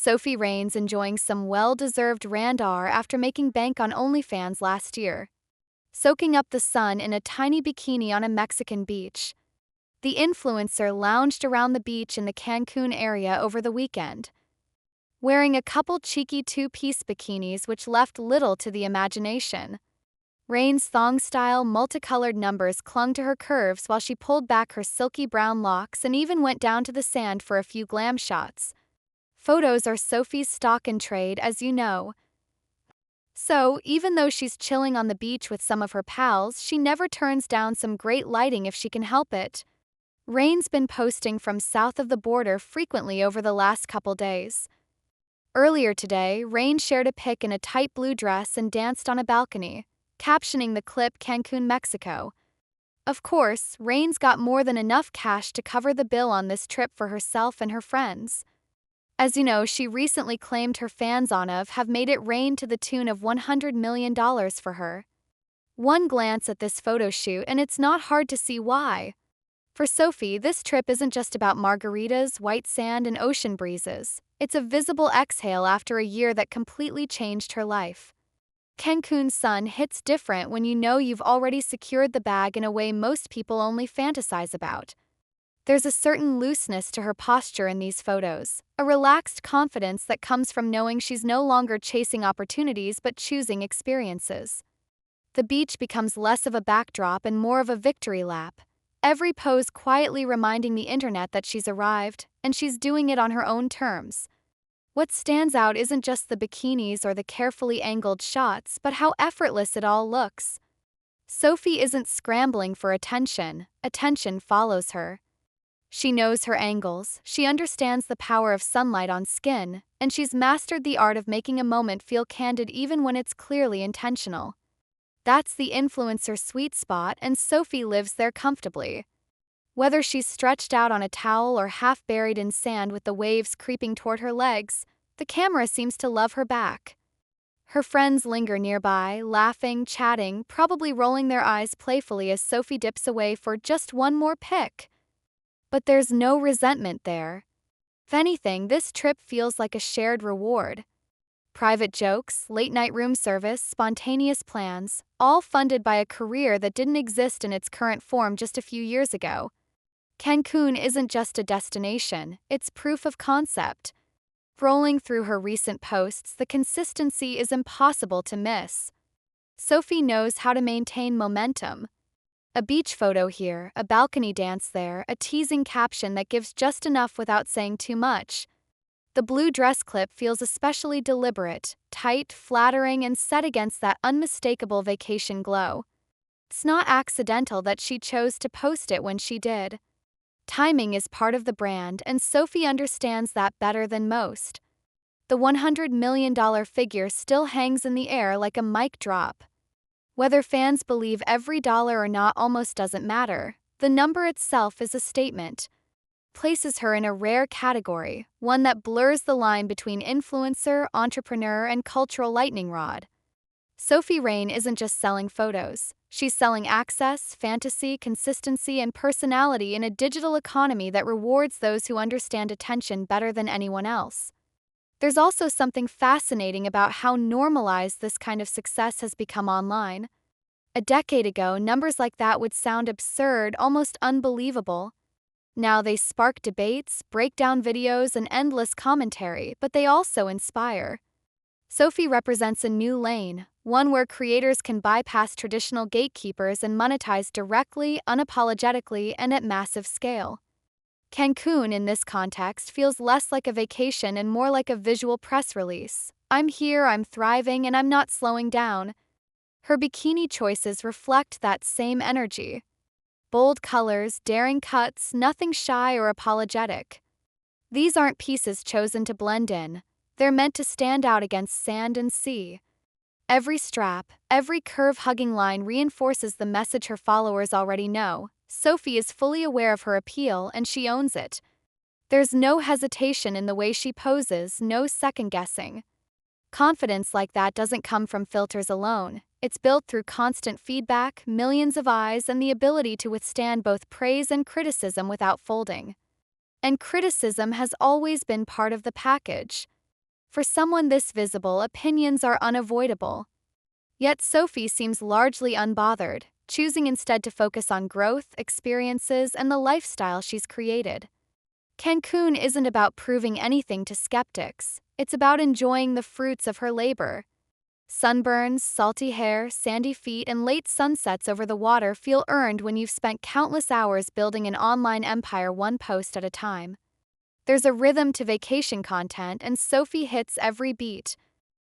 Sophie reigns enjoying some well-deserved randar after making bank on OnlyFans last year. Soaking up the sun in a tiny bikini on a Mexican beach. The influencer lounged around the beach in the Cancun area over the weekend, wearing a couple cheeky two-piece bikinis which left little to the imagination. Rain's thong-style multicolored numbers clung to her curves while she pulled back her silky brown locks and even went down to the sand for a few glam shots. Photos are Sophie's stock in trade, as you know. So, even though she's chilling on the beach with some of her pals, she never turns down some great lighting if she can help it. Rain's been posting from south of the border frequently over the last couple days. Earlier today, Rain shared a pic in a tight blue dress and danced on a balcony, captioning the clip Cancun, Mexico. Of course, Rain's got more than enough cash to cover the bill on this trip for herself and her friends. As you know, she recently claimed her fans on of have made it rain to the tune of $100 million for her. One glance at this photo shoot and it's not hard to see why. For Sophie, this trip isn't just about margaritas, white sand, and ocean breezes. It's a visible exhale after a year that completely changed her life. Cancun's sun hits different when you know you've already secured the bag in a way most people only fantasize about. There's a certain looseness to her posture in these photos, a relaxed confidence that comes from knowing she's no longer chasing opportunities but choosing experiences. The beach becomes less of a backdrop and more of a victory lap, every pose quietly reminding the internet that she's arrived, and she's doing it on her own terms. What stands out isn't just the bikinis or the carefully angled shots, but how effortless it all looks. Sophie isn't scrambling for attention follows her. She knows her angles, she understands the power of sunlight on skin, and she's mastered the art of making a moment feel candid even when it's clearly intentional. That's the influencer's sweet spot, and Sophie lives there comfortably. Whether she's stretched out on a towel or half buried in sand with the waves creeping toward her legs, the camera seems to love her back. Her friends linger nearby, laughing, chatting, probably rolling their eyes playfully as Sophie dips away for just one more pic. But there's no resentment there. If anything, this trip feels like a shared reward. Private jokes, late-night room service, spontaneous plans, all funded by a career that didn't exist in its current form just a few years ago. Cancun isn't just a destination, it's proof of concept. Scrolling through her recent posts, the consistency is impossible to miss. Sophie knows how to maintain momentum. A beach photo here, a balcony dance there, a teasing caption that gives just enough without saying too much. The blue dress clip feels especially deliberate, tight, flattering, and set against that unmistakable vacation glow. It's not accidental that she chose to post it when she did. Timing is part of the brand, and Sophie understands that better than most. The $100 million figure still hangs in the air like a mic drop. Whether fans believe every dollar or not almost doesn't matter. The number itself is a statement. Places her in a rare category, one that blurs the line between influencer, entrepreneur, and cultural lightning rod. Sophie Rain isn't just selling photos. She's selling access, fantasy, consistency, and personality in a digital economy that rewards those who understand attention better than anyone else. There's also something fascinating about how normalized this kind of success has become online. A decade ago, numbers like that would sound absurd, almost unbelievable. Now they spark debates, breakdown videos, and endless commentary, but they also inspire. Sophie represents a new lane, one where creators can bypass traditional gatekeepers and monetize directly, unapologetically, and at massive scale. Cancun, in this context, feels less like a vacation and more like a visual press release. I'm here, I'm thriving, and I'm not slowing down. Her bikini choices reflect that same energy. Bold colors, daring cuts, nothing shy or apologetic. These aren't pieces chosen to blend in. They're meant to stand out against sand and sea. Every strap, every curve-hugging line reinforces the message her followers already know. Sophie is fully aware of her appeal, and she owns it. There's no hesitation in the way she poses, no second-guessing. Confidence like that doesn't come from filters alone. It's built through constant feedback, millions of eyes, and the ability to withstand both praise and criticism without folding. And criticism has always been part of the package. For someone this visible, opinions are unavoidable. Yet Sophie seems largely unbothered, choosing instead to focus on growth, experiences, and the lifestyle she's created. Cancun isn't about proving anything to skeptics, it's about enjoying the fruits of her labor. Sunburns, salty hair, sandy feet, and late sunsets over the water feel earned when you've spent countless hours building an online empire one post at a time. There's a rhythm to vacation content, and Sophie hits every beat.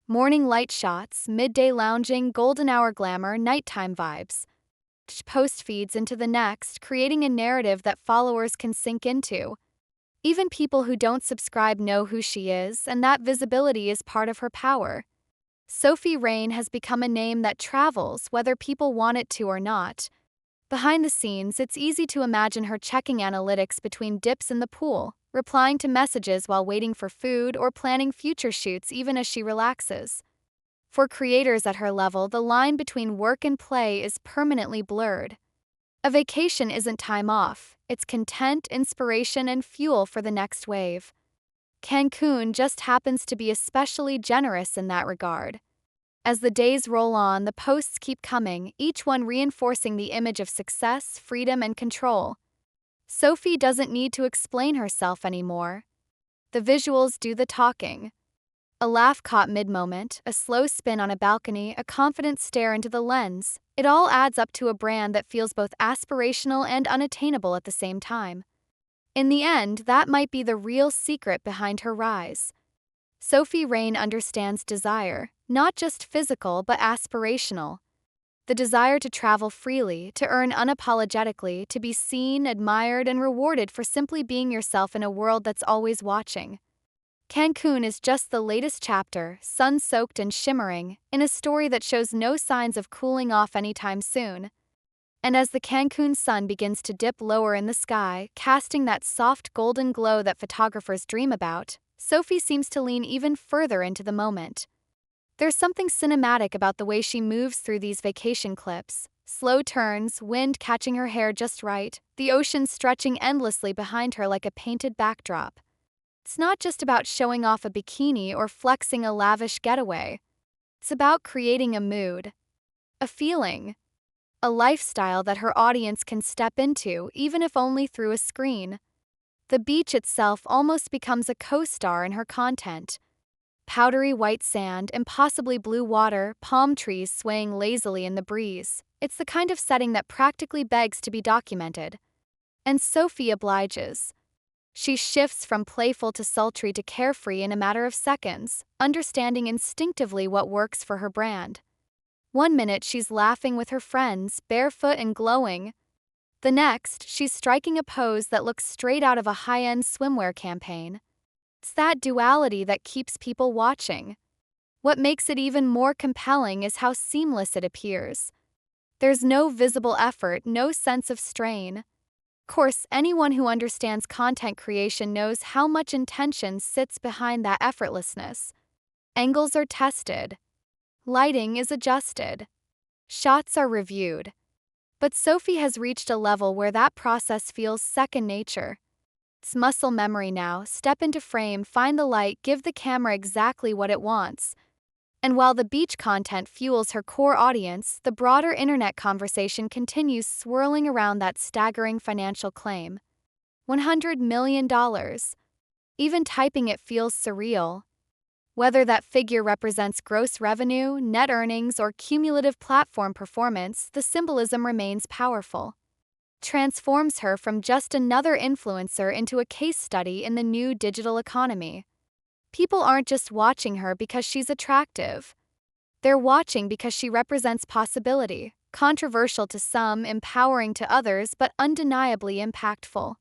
Morning light shots, midday lounging, golden hour glamour, nighttime vibes. Each post feeds into the next, creating a narrative that followers can sink into. Even people who don't subscribe know who she is, and that visibility is part of her power. Sophie Rain has become a name that travels, whether people want it to or not. Behind the scenes, it's easy to imagine her checking analytics between dips in the pool, replying to messages while waiting for food, or planning future shoots even as she relaxes. For creators at her level, the line between work and play is permanently blurred. A vacation isn't time off, it's content, inspiration, and fuel for the next wave. Cancun just happens to be especially generous in that regard. As the days roll on, the posts keep coming, each one reinforcing the image of success, freedom, and control. Sophie doesn't need to explain herself anymore. The visuals do the talking. A laugh caught mid-moment, a slow spin on a balcony, a confident stare into the lens. It all adds up to a brand that feels both aspirational and unattainable at the same time. In the end, that might be the real secret behind her rise. Sophie Rain understands desire, not just physical but aspirational. The desire to travel freely, to earn unapologetically, to be seen, admired, and rewarded for simply being yourself in a world that's always watching. Cancun is just the latest chapter, sun-soaked and shimmering, in a story that shows no signs of cooling off anytime soon. And as the Cancun sun begins to dip lower in the sky, casting that soft golden glow that photographers dream about, Sophie seems to lean even further into the moment. There's something cinematic about the way she moves through these vacation clips. Slow turns, wind catching her hair just right, the ocean stretching endlessly behind her like a painted backdrop. It's not just about showing off a bikini or flexing a lavish getaway. It's about creating a mood, a feeling, a lifestyle that her audience can step into, even if only through a screen. The beach itself almost becomes a co-star in her content. Powdery white sand, impossibly blue water, palm trees swaying lazily in the breeze. It's the kind of setting that practically begs to be documented. And Sophie obliges. She shifts from playful to sultry to carefree in a matter of seconds, understanding instinctively what works for her brand. One minute she's laughing with her friends, barefoot and glowing. The next, she's striking a pose that looks straight out of a high-end swimwear campaign. It's that duality that keeps people watching. What makes it even more compelling is how seamless it appears. There's no visible effort, no sense of strain. Of course, anyone who understands content creation knows how much intention sits behind that effortlessness. Angles are tested. Lighting is adjusted. Shots are reviewed. But Sophie has reached a level where that process feels second nature. It's muscle memory now. Step into frame, find the light, give the camera exactly what it wants. And while the beach content fuels her core audience, the broader internet conversation continues swirling around that staggering financial claim. $100 million. Even typing it feels surreal. Whether that figure represents gross revenue, net earnings, or cumulative platform performance, the symbolism remains powerful. Transforms her from just another influencer into a case study in the new digital economy. People aren't just watching her because she's attractive. They're watching because she represents possibility, controversial to some, empowering to others, but undeniably impactful.